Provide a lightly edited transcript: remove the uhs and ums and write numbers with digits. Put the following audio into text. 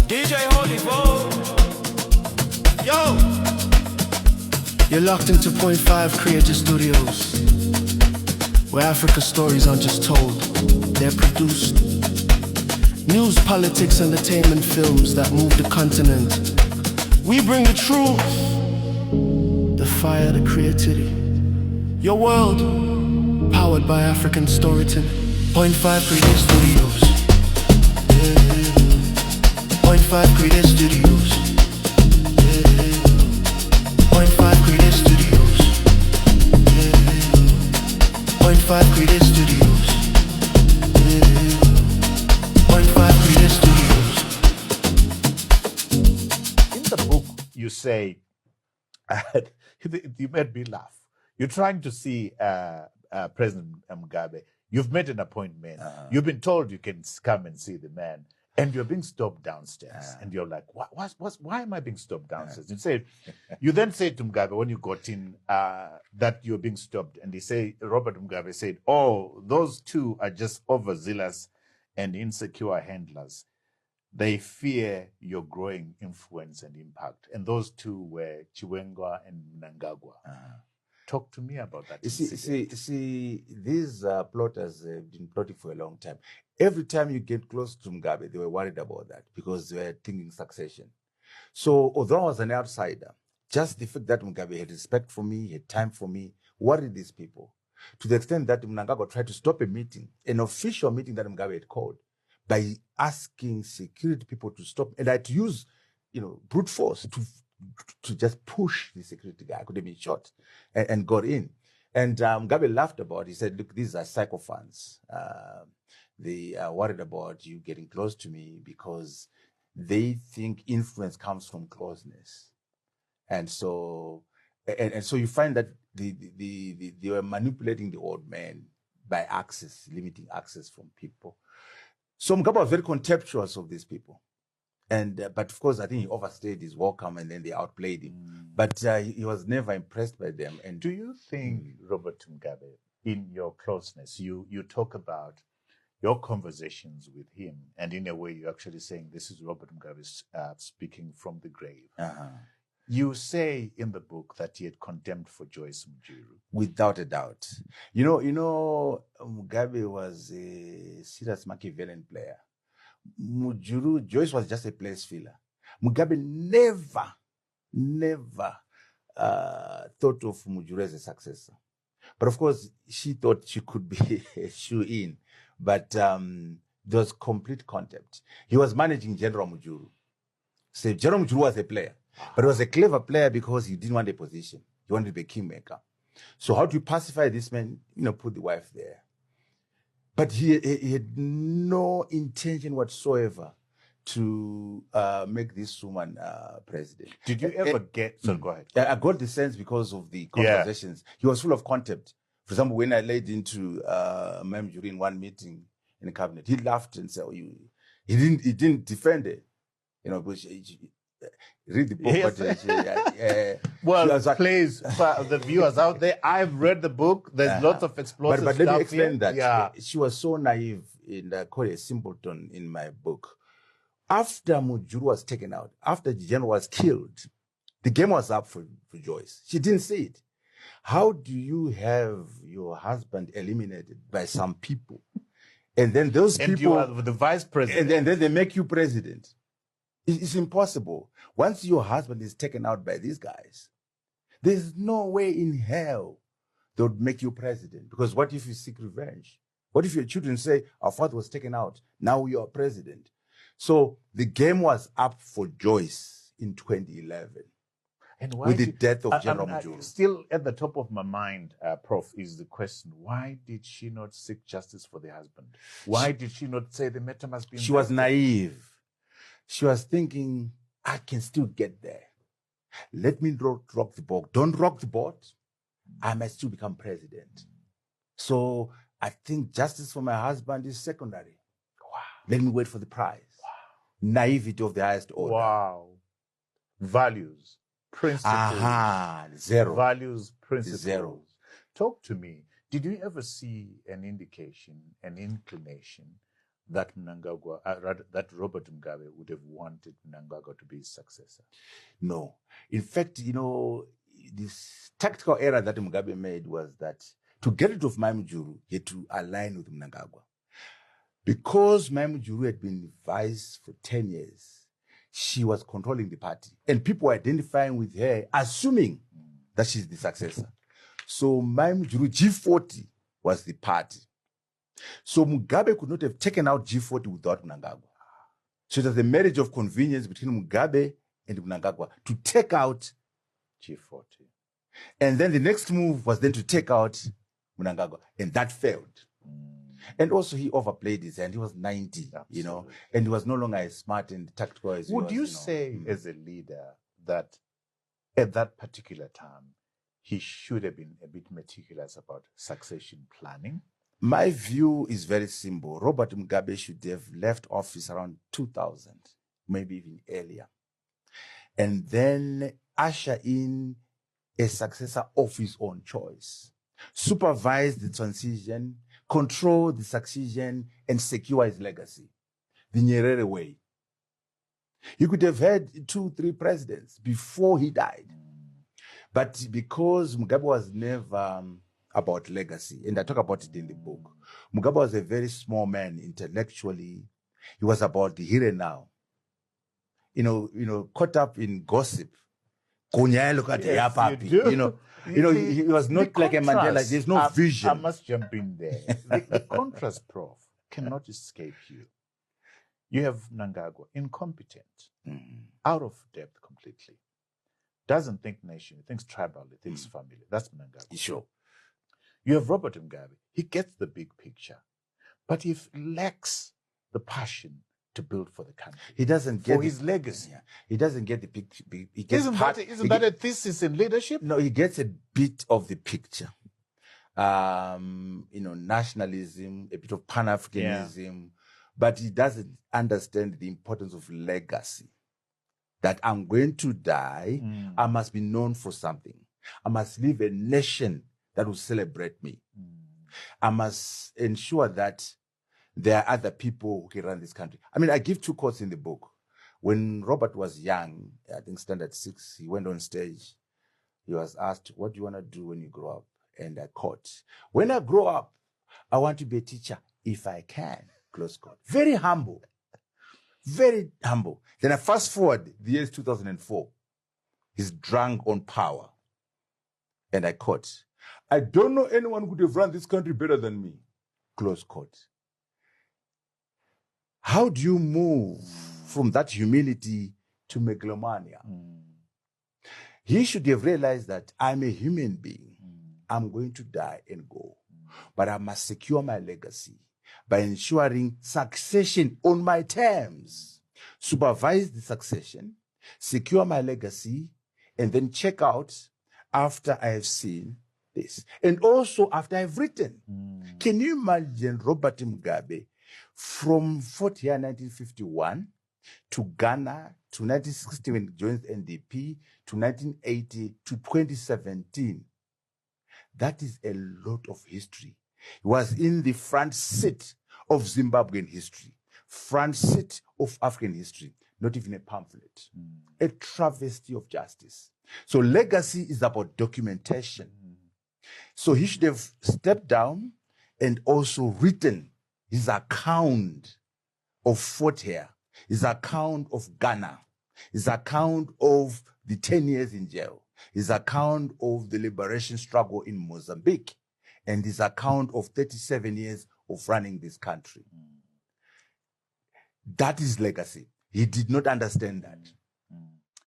DJ Holy Foe. Yo. You're locked into Point 5 Creative Studios, where Africa's stories aren't just told, they're produced. News, politics, entertainment, films that move the continent. We bring the truth, the fire, the creativity. Your world, powered by African storytelling. Point 5 Creative Studios. Point 5 Creative Studios. Point 5 Creative Studios. Point 5 Creative Studios. Point 5 Creative Studios. In the book, you say, you made me laugh. You're trying to see President Mugabe. You've made an appointment. You've been told you can come and see the man, and you're being stopped downstairs. And you're like, why am I being stopped downstairs? You then say to Mugabe when you got in that you're being stopped, and Robert Mugabe said, "Oh, those two are just overzealous and insecure handlers. They fear your growing influence and impact." And those two were Chiwenga and Mnangagwa. Talk to me about that. You see, these plotters have been plotting for a long time. Every time you get close to Mugabe, they were worried about that because they were thinking succession. So, although I was an outsider, just the fact that Mugabe had respect for me, had time for me, worried these people. To the extent that Mnangagwa tried to stop a meeting, an official meeting that Mugabe had called, by asking security people to stop. And I had to use, brute force to just push the security guy. I could have been shot and got in. And Mugabe laughed about it. He said, "Look, these are sycophants. They are worried about you getting close to me because they think influence comes from closeness." And so you find that they were manipulating the old man by access, limiting access from people. So Mugabe was very contemptuous of these people. But of course, I think he overstayed his welcome and then they outplayed him. But he was never impressed by them. And do you think, Robert Mugabe, in your closeness, you talk about your conversations with him, and in a way you're actually saying this is Robert Mugabe speaking from the grave. You say in the book that he had contempt for Joyce Mujuru. Without a doubt. Mugabe was a serious Machiavellian player. Joyce was just a place filler. Mugabe never thought of Mujuru as a successor. But of course, she thought she could be a shoe-in. But there was complete contempt. He was managing General Mujuru. So General Mujuru was a player. But he was a clever player because he didn't want a position. He wanted to be a kingmaker. So how do you pacify this man? Put the wife there. But he had no intention whatsoever to make this woman president. Did you ever get... So go ahead. I got the sense because of the conversations. Yeah. He was full of contempt. For example, when I laid into Mujuru in one meeting in the cabinet, he laughed and said, he didn't defend it. But read the book. Yes. Please, for the viewers out there, I've read the book. There's lots of explosive stuff. But let me explain that. Yeah. She was so naive in called a simpleton in my book. After Mujuru was taken out, after the general was killed, the game was up for Joyce. She didn't see it. How do you have your husband eliminated by some people? And then those people... And you are the vice president. And then they make you president. It's impossible. Once your husband is taken out by these guys, there's no way in hell they would make you president. Because what if you seek revenge? What if your children say, our father was taken out, now you are president? So the game was up for Joyce in 2011. And why with the death of General Mujuru. Still at the top of my mind, Prof, is the question, why did she not seek justice for the husband? Why did she not say the matter must be... She was naive. She was thinking, I can still get there. Let me rock the boat. Don't rock the boat. I might still become president. So I think justice for my husband is secondary. Wow. Let me wait for the prize. Wow. Naivety of the highest order. Wow. Values, principles. Zero. Values, principles. Zero. Talk to me. Did you ever see an indication, an inclination that Mnangagwa, that Robert Mugabe would have wanted Mnangagwa to be his successor? No. In fact, this tactical error that Mugabe made was that to get rid of Mujuru, he had to align with Mnangagwa. Because Mujuru had been vice for 10 years, she was controlling the party. And people were identifying with her, assuming that she's the successor. So Mujuru, G40 was the party. So Mugabe could not have taken out G40 without Mnangagwa. So it was a marriage of convenience between Mugabe and Mnangagwa to take out G40. And then the next move was then to take out Mnangagwa, and that failed. And also he overplayed his hand. He was 90, Absolutely. and he was no longer as smart and tactical as he was. Would you say, as a leader, that at that particular time, he should have been a bit meticulous about succession planning? My view is very simple. Robert Mugabe should have left office around 2000, maybe even earlier, and then usher in a successor of his own choice, supervise the transition, control the succession, and secure his legacy. The Nyerere way. He could have had 2-3 presidents before he died. But because Mugabe was never about legacy, and I talk about it in the book, Mugabe was a very small man intellectually. He was about the here and now. Caught up in gossip. Yes, you do. He was not like a Mandela. There's no vision. I must jump in there. The contrast, Prof, cannot escape you. You have Mnangagwa, incompetent, out of depth completely. Doesn't think nation, he thinks tribal, he thinks family. That's Mnangagwa. Sure. You have Robert Mugabe. He gets the big picture, but he lacks the passion to build for the country. He doesn't get his legacy. Yeah. He doesn't get the picture. Isn't that a thesis in leadership? No, he gets a bit of the picture. Nationalism, a bit of Pan-Africanism, but he doesn't understand the importance of legacy. That I'm going to die, I must be known for something. I must leave a nation that will celebrate me. I must ensure that there are other people who can run this country. I mean, I give 2 quotes in the book. When Robert was young, I think standard 6, he went on stage. He was asked, what do you want to do when you grow up? And I quote, when I grow up, I want to be a teacher if I can, close quote. Very humble. Very humble. Then I fast forward, the year is 2004. He's drunk on power. And I quote, I don't know anyone who could have run this country better than me, close quote. How do you move from that humility to megalomania? He should have realized that I'm a human being. I'm going to die and go. But I must secure my legacy by ensuring succession on my terms. Supervise the succession, secure my legacy, and then check out after I have seen this. And also after I've written. Can you imagine Robert Mugabe from 1951 to Ghana, to 1960 when he joined NDP, to 1980, to 2017? That is a lot of history. He was in the front seat of Zimbabwean history, front seat of African history, not even a pamphlet. A travesty of justice. So legacy is about documentation. So he should have stepped down and also written his account of Fort Hare, his account of Ghana, his account of the 10 years in jail, his account of the liberation struggle in Mozambique, and his account of 37 years of running this country. That is legacy. He did not understand that.